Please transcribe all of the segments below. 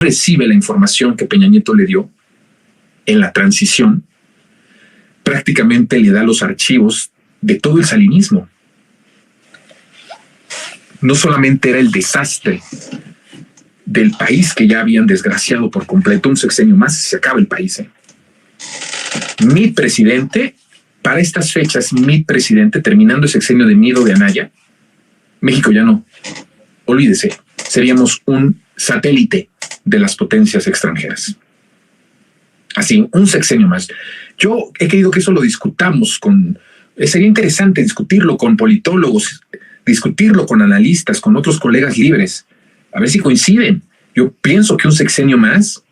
recibe la información que Peña Nieto le dio en la transición, prácticamente le da los archivos de todo el salinismo. No solamente era el desastre del país que ya habían desgraciado por completo, un sexenio más y se acaba el país. Mi presidente, para estas fechas, mi presidente, terminando el sexenio de Mido de Anaya, México ya no, olvídese, seríamos un satélite de las potencias extranjeras. Así, un sexenio más. Yo he querido que eso lo discutamos sería interesante discutirlo con politólogos, discutirlo con analistas, con otros colegas libres, a ver si coinciden. Yo pienso que un sexenio más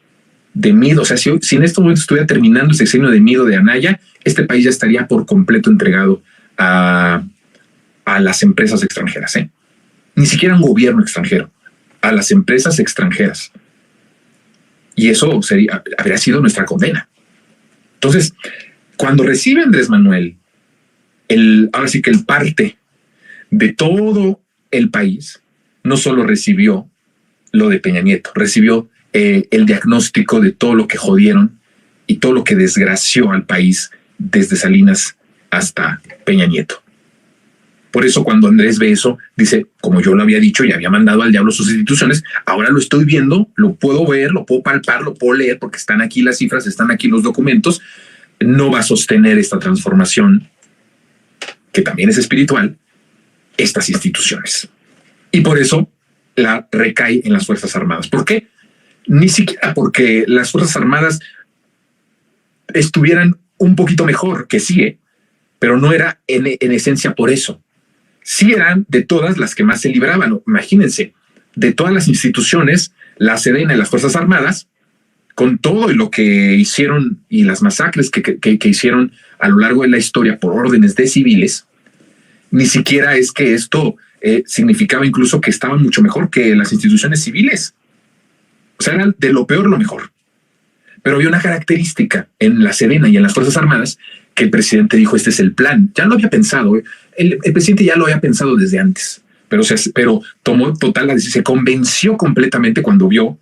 de Mido, o sea, si en este momento estuviera terminando el sexenio de Mido de Anaya, este país ya estaría por completo entregado a las empresas extranjeras, Ni siquiera un gobierno extranjero, a las empresas extranjeras. Y eso habría sido nuestra condena. Entonces, cuando recibe Andrés Manuel, ahora sí que el parte de todo el país, no solo recibió lo de Peña Nieto, recibió el diagnóstico de todo lo que jodieron y todo lo que desgració al país desde Salinas hasta Peña Nieto. Por eso cuando Andrés ve eso, dice, como yo lo había dicho y había mandado al diablo sus instituciones, ahora lo estoy viendo, lo puedo ver, lo puedo palpar, lo puedo leer, porque están aquí las cifras, están aquí los documentos. No va a sostener esta transformación, que también es espiritual, estas instituciones. Y por eso la recae en las Fuerzas Armadas. ¿Por qué? Ni siquiera porque las Fuerzas Armadas estuvieran un poquito mejor, que sí, pero no era en esencia por eso. Sí eran de todas las que más se libraban. Imagínense, de todas las instituciones, la Sedena y las Fuerzas Armadas, con todo lo que hicieron y las masacres que hicieron a lo largo de la historia por órdenes de civiles, ni siquiera es que esto significaba incluso que estaban mucho mejor que las instituciones civiles. O sea, eran de lo peor lo mejor. Pero había una característica en la Sedena y en las Fuerzas Armadas que el presidente dijo, este es el plan. Ya lo había pensado, el presidente ya lo había pensado desde antes, pero tomó total la decisión, se convenció completamente cuando vio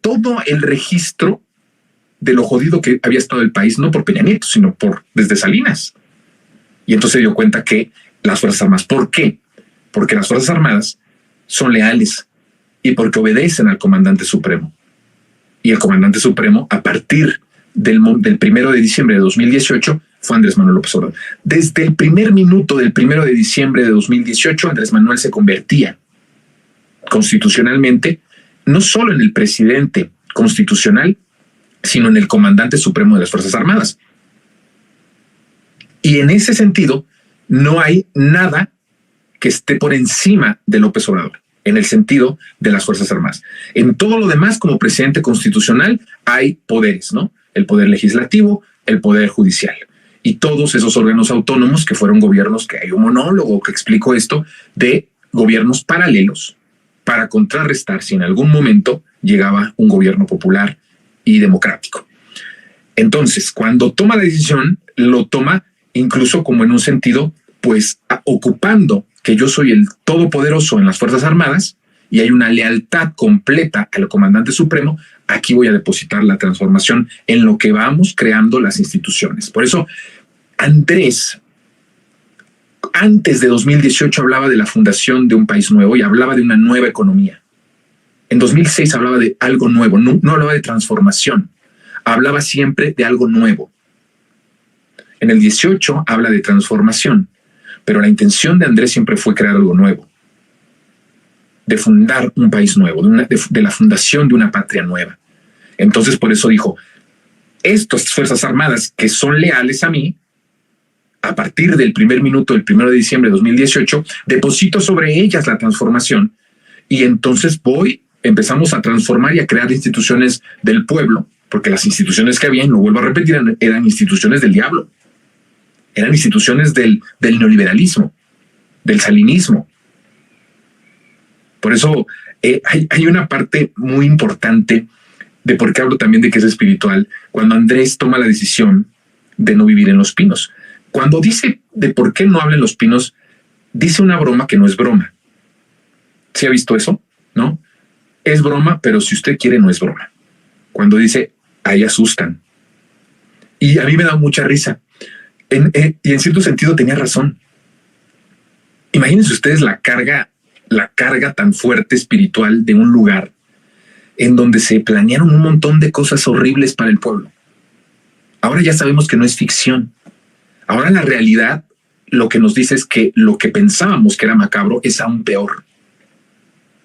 todo el registro de lo jodido que había estado el país, no por Peña Nieto, sino desde Salinas. Y entonces se dio cuenta que las Fuerzas Armadas, ¿por qué? Porque las Fuerzas Armadas son leales y porque obedecen al comandante supremo. Y el comandante supremo, a partir del 1 de diciembre de 2018, fue Andrés Manuel López Obrador. Desde el primer minuto del 1 de diciembre de 2018, Andrés Manuel se convertía constitucionalmente, no solo en el presidente constitucional, sino en el comandante supremo de las Fuerzas Armadas. Y en ese sentido, no hay nada que esté por encima de López Obrador, en el sentido de las Fuerzas Armadas. En todo lo demás, como presidente constitucional, hay poderes, ¿no? El poder legislativo, el poder judicial. Y todos esos órganos autónomos que fueron gobiernos, que hay un monólogo que explicó esto, de gobiernos paralelos para contrarrestar si en algún momento llegaba un gobierno popular y democrático. Entonces, cuando toma la decisión, lo toma incluso como en un sentido, pues, ocupando que yo soy el todopoderoso en las Fuerzas Armadas y hay una lealtad completa al comandante supremo, aquí voy a depositar la transformación en lo que vamos creando las instituciones. Por eso, Andrés, antes de 2018 hablaba de la fundación de un país nuevo y hablaba de una nueva economía. En 2006 hablaba de algo nuevo, no hablaba de transformación, hablaba siempre de algo nuevo. En el 18 habla de transformación, pero la intención de Andrés siempre fue crear algo nuevo, de fundar un país nuevo, de la fundación de una patria nueva. Entonces, por eso dijo, estas Fuerzas Armadas que son leales a mí, a partir del primer minuto del 1 de diciembre de 2018, deposito sobre ellas la transformación y entonces empezamos a transformar y a crear instituciones del pueblo, porque las instituciones que había, y lo vuelvo a repetir, eran instituciones del diablo, eran instituciones del neoliberalismo, del salinismo. Por eso hay una parte muy importante de por qué hablo también de que es espiritual, cuando Andrés toma la decisión de no vivir en Los Pinos. Cuando dice de por qué no habla en Los Pinos, dice una broma que no es broma. ¿Sí ha visto eso? ¿No? Es broma, pero si usted quiere, no es broma. Cuando dice, ahí asustan. Y a mí me da mucha risa. Y en cierto sentido tenía razón. Imagínense ustedes la carga tan fuerte espiritual de un lugar en donde se planearon un montón de cosas horribles para el pueblo. Ahora ya sabemos que no es ficción. Ahora la realidad lo que nos dice es que lo que pensábamos que era macabro es aún peor.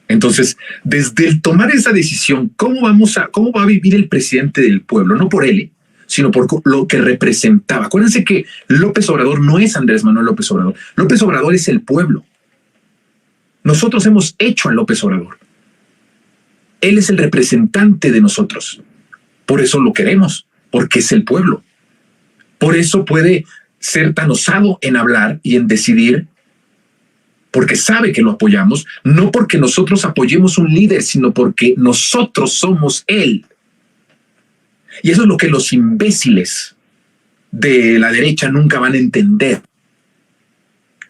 Entonces, desde el tomar esa decisión, ¿cómo va a vivir el presidente del pueblo? No por él, sino por lo que representaba. Acuérdense que López Obrador no es Andrés Manuel López Obrador. López Obrador es el pueblo. Nosotros hemos hecho a López Obrador. Él es el representante de nosotros. Por eso lo queremos, porque es el pueblo. Por eso puede ser tan osado en hablar y en decidir, porque sabe que lo apoyamos, no porque nosotros apoyemos un líder, sino porque nosotros somos él. Y eso es lo que los imbéciles de la derecha nunca van a entender.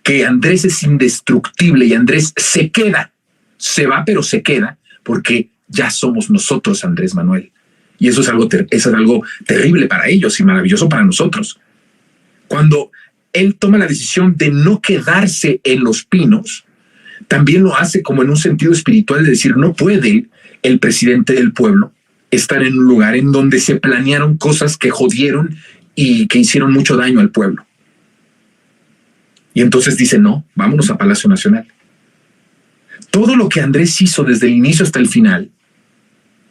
Que Andrés es indestructible y Andrés se queda, se va, pero se queda, porque ya somos nosotros, Andrés Manuel. Y eso es algo terrible para ellos y maravilloso para nosotros. Cuando él toma la decisión de no quedarse en Los Pinos, también lo hace como en un sentido espiritual de decir, no puede el presidente del pueblo estar en un lugar en donde se planearon cosas que jodieron y que hicieron mucho daño al pueblo. Y entonces dice, no, vámonos a Palacio Nacional. Todo lo que Andrés hizo desde el inicio hasta el final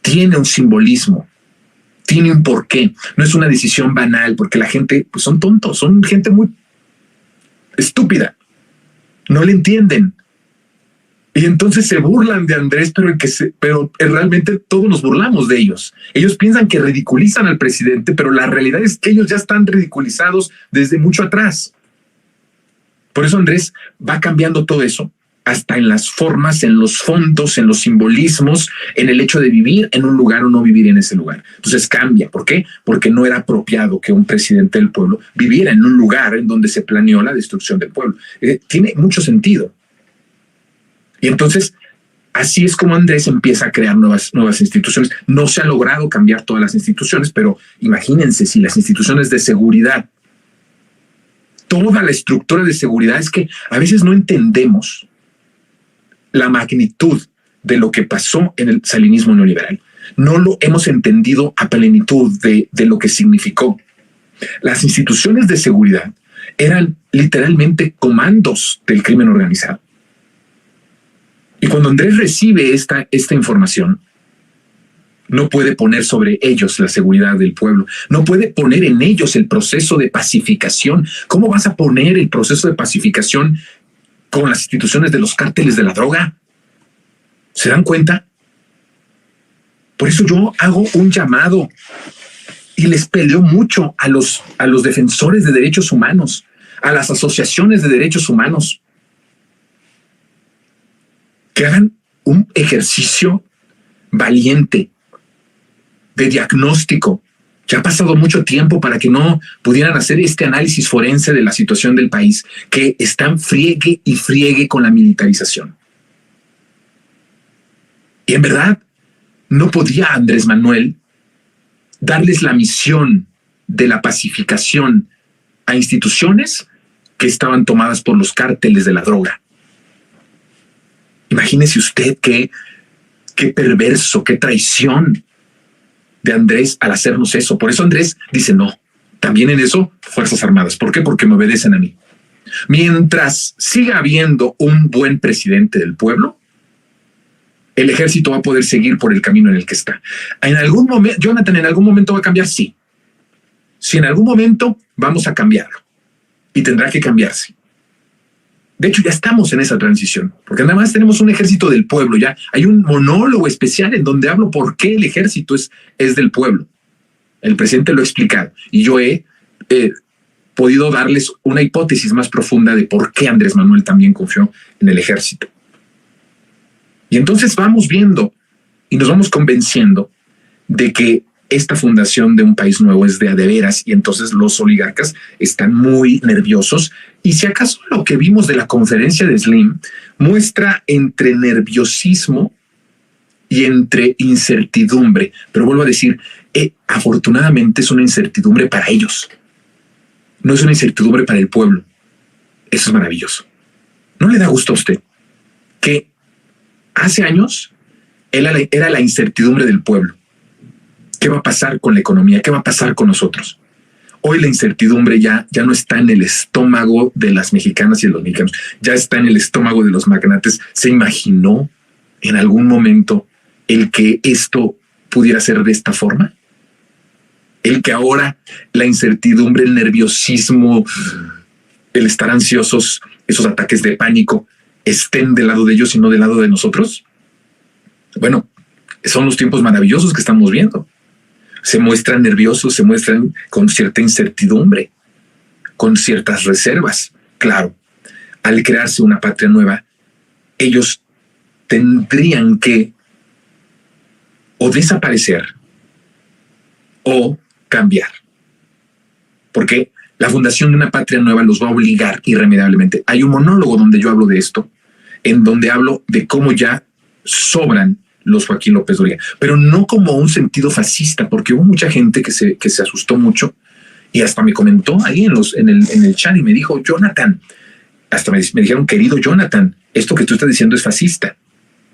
tiene un simbolismo, tiene un porqué. No es una decisión banal, porque la gente pues son tontos, son gente muy estúpida. No le entienden. Y entonces se burlan de Andrés, pero realmente todos nos burlamos de ellos. Ellos piensan que ridiculizan al presidente, pero la realidad es que ellos ya están ridiculizados desde mucho atrás. Por eso Andrés va cambiando todo eso, hasta en las formas, en los fondos, en los simbolismos, en el hecho de vivir en un lugar o no vivir en ese lugar. Entonces cambia. ¿Por qué? Porque no era apropiado que un presidente del pueblo viviera en un lugar en donde se planeó la destrucción del pueblo. Tiene mucho sentido. Y entonces, así es como Andrés empieza a crear nuevas instituciones. No se ha logrado cambiar todas las instituciones, pero imagínense si las instituciones de seguridad, toda la estructura de seguridad, es que a veces no entendemos la magnitud de lo que pasó en el salinismo neoliberal. No lo hemos entendido a plenitud de lo que significó. Las instituciones de seguridad eran literalmente comandos del crimen organizado. Y cuando Andrés recibe esta información, no puede poner sobre ellos la seguridad del pueblo, no puede poner en ellos el proceso de pacificación. ¿Cómo vas a poner el proceso de pacificación con las instituciones de los cárteles de la droga? ¿Se dan cuenta? Por eso yo hago un llamado y les peleo mucho a los defensores de derechos humanos, a las asociaciones de derechos humanos, que hagan un ejercicio valiente de diagnóstico. Ya ha pasado mucho tiempo para que no pudieran hacer este análisis forense de la situación del país, que están friegue y friegue con la militarización. Y en verdad, no podía Andrés Manuel darles la misión de la pacificación a instituciones que estaban tomadas por los cárteles de la droga. Imagínese usted qué perverso, qué traición de Andrés al hacernos eso. Por eso Andrés dice no. También en eso, Fuerzas Armadas. ¿Por qué? Porque me obedecen a mí. Mientras siga habiendo un buen presidente del pueblo, el ejército va a poder seguir por el camino en el que está. En algún momento, Jonathan, ¿en algún momento va a cambiar? Sí. Si en algún momento vamos a cambiarlo. Y tendrá que cambiarse. De hecho, ya estamos en esa transición, porque nada más tenemos un ejército del pueblo. Ya hay un monólogo especial en donde hablo por qué el ejército es del pueblo. El presidente lo ha explicado y yo he podido darles una hipótesis más profunda de por qué Andrés Manuel también confió en el ejército. Y entonces vamos viendo y nos vamos convenciendo de que esta fundación de un país nuevo es de a de veras, y entonces los oligarcas están muy nerviosos. Y si acaso lo que vimos de la conferencia de Slim muestra entre nerviosismo y entre incertidumbre. Pero vuelvo a decir, afortunadamente es una incertidumbre para ellos. No es una incertidumbre para el pueblo. Eso es maravilloso. ¿No le da gusto a usted que hace años era la incertidumbre del pueblo? ¿Qué va a pasar con la economía? ¿Qué va a pasar con nosotros? Hoy la incertidumbre ya no está en el estómago de las mexicanas y de los mexicanos, ya está en el estómago de los magnates. ¿Se imaginó en algún momento el que esto pudiera ser de esta forma? El que ahora la incertidumbre, el nerviosismo, el estar ansiosos, esos ataques de pánico, estén del lado de ellos y no del lado de nosotros. Bueno, son los tiempos maravillosos que estamos viendo. Se muestran nerviosos, se muestran con cierta incertidumbre, con ciertas reservas. Claro, al crearse una patria nueva, ellos tendrían que o desaparecer o cambiar. Porque la fundación de una patria nueva los va a obligar irremediablemente. Hay un monólogo donde yo hablo de esto, en donde hablo de cómo ya sobran los Joaquín López Dóriga, pero no como un sentido fascista, porque hubo mucha gente que se asustó mucho y hasta me comentó ahí en el chat y me dijo, Jonathan, hasta me dijeron, querido Jonathan, esto que tú estás diciendo es fascista.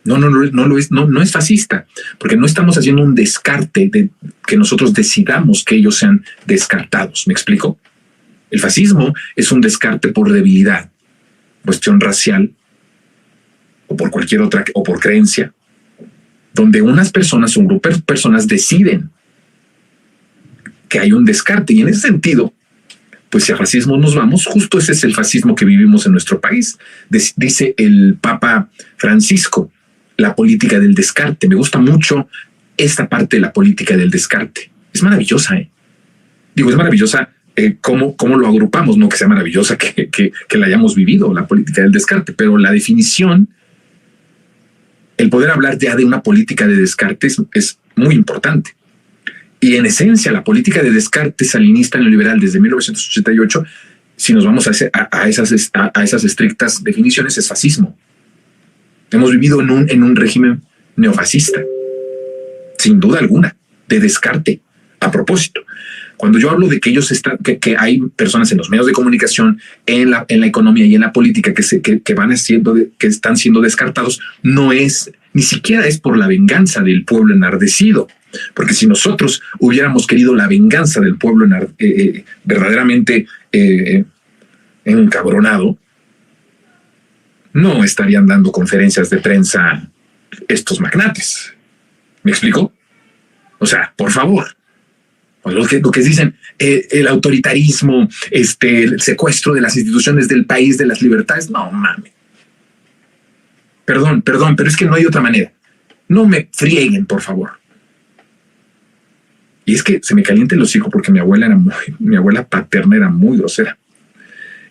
No lo es, no es fascista, porque no estamos haciendo un descarte de que nosotros decidamos que ellos sean descartados. ¿Me explico? El fascismo es un descarte por debilidad, cuestión racial o por cualquier otra, o por creencia, donde unas personas, un grupo de personas deciden que hay un descarte. Y en ese sentido, pues si a fascismo nos vamos, justo ese es el fascismo que vivimos en nuestro país. Dice el Papa Francisco, la política del descarte. Me gusta mucho esta parte de la política del descarte. Es maravillosa, Digo, es maravillosa cómo lo agrupamos, no que sea maravillosa que la hayamos vivido, la política del descarte, pero la definición, el poder hablar ya de una política de descarte es muy importante. Y en esencia, la política de descarte salinista neoliberal desde 1988, si nos vamos a esas estrictas definiciones, es fascismo. Hemos vivido en un régimen neofascista, sin duda alguna, de descarte. A propósito, cuando yo hablo de que ellos que hay personas en los medios de comunicación, en la economía y en la política que están siendo descartados, ni siquiera es por la venganza del pueblo enardecido, porque si nosotros hubiéramos querido la venganza del pueblo verdaderamente encabronado, no estarían dando conferencias de prensa estos magnates. ¿Me explico? O sea, por favor. Lo que dicen, el autoritarismo, el secuestro de las instituciones del país, de las libertades. No mames. Perdón, pero es que no hay otra manera. No me frieguen, por favor. Y es que se me calienta el hocico porque mi abuela paterna era muy grosera.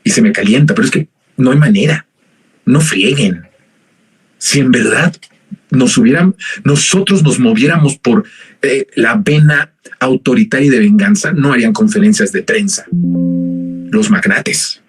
Y se me calienta, pero es que no hay manera. No frieguen. Si en verdad nosotros nos moviéramos por la vena autoritaria y de venganza, no harían conferencias de prensa los magnates.